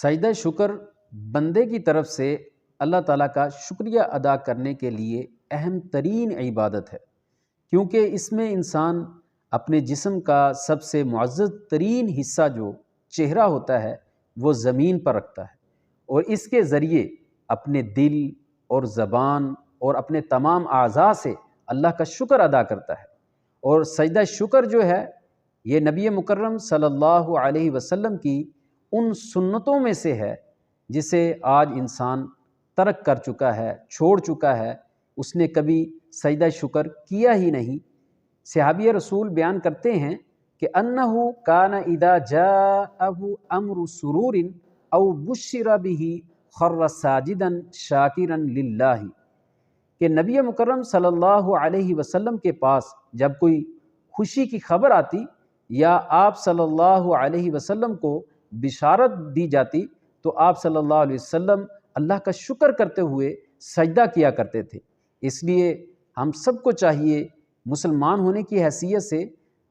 سجدہ شکر بندے کی طرف سے اللہ تعالیٰ کا شکریہ ادا کرنے کے لیے اہم ترین عبادت ہے، کیونکہ اس میں انسان اپنے جسم کا سب سے معزز ترین حصہ جو چہرہ ہوتا ہے وہ زمین پر رکھتا ہے، اور اس کے ذریعے اپنے دل اور زبان اور اپنے تمام اعضاء سے اللہ کا شکر ادا کرتا ہے۔ اور سجدہ شکر جو ہے یہ نبی مکرم صلی اللہ علیہ وسلم کی ان سنتوں میں سے ہے جسے آج انسان ترک کر چکا ہے، چھوڑ چکا ہے، اس نے کبھی سجدہ شکر کیا ہی نہیں۔ صحابی رسول بیان کرتے ہیں کہ انہو کان اذا جاءہ امر سرور او بشر بہ خر ساجدا شاکرا للہ، کہ نبی مکرم صلی اللہ علیہ وسلم کے پاس جب کوئی خوشی کی خبر آتی یا آپ صلی اللہ علیہ وسلم کو بشارت دی جاتی تو آپ صلی اللہ علیہ وسلم اللہ کا شکر کرتے ہوئے سجدہ کیا کرتے تھے۔ اس لیے ہم سب کو چاہیے مسلمان ہونے کی حیثیت سے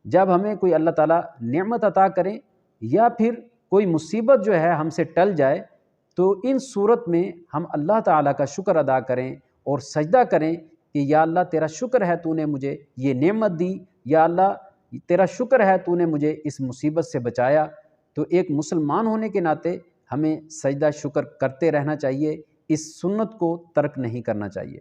جب ہمیں کوئی اللہ تعالیٰ نعمت عطا کریں یا پھر کوئی مصیبت جو ہے ہم سے ٹل جائے تو ان صورت میں ہم اللہ تعالیٰ کا شکر ادا کریں اور سجدہ کریں کہ یا اللہ تیرا شکر ہے تو نے مجھے یہ نعمت دی، یا اللہ تیرا شکر ہے تو نے مجھے اس مصیبت سے بچایا۔ تو ایک مسلمان ہونے کے ناطے ہمیں سجدہ شکر کرتے رہنا چاہیے، اس سنت کو ترک نہیں کرنا چاہیے۔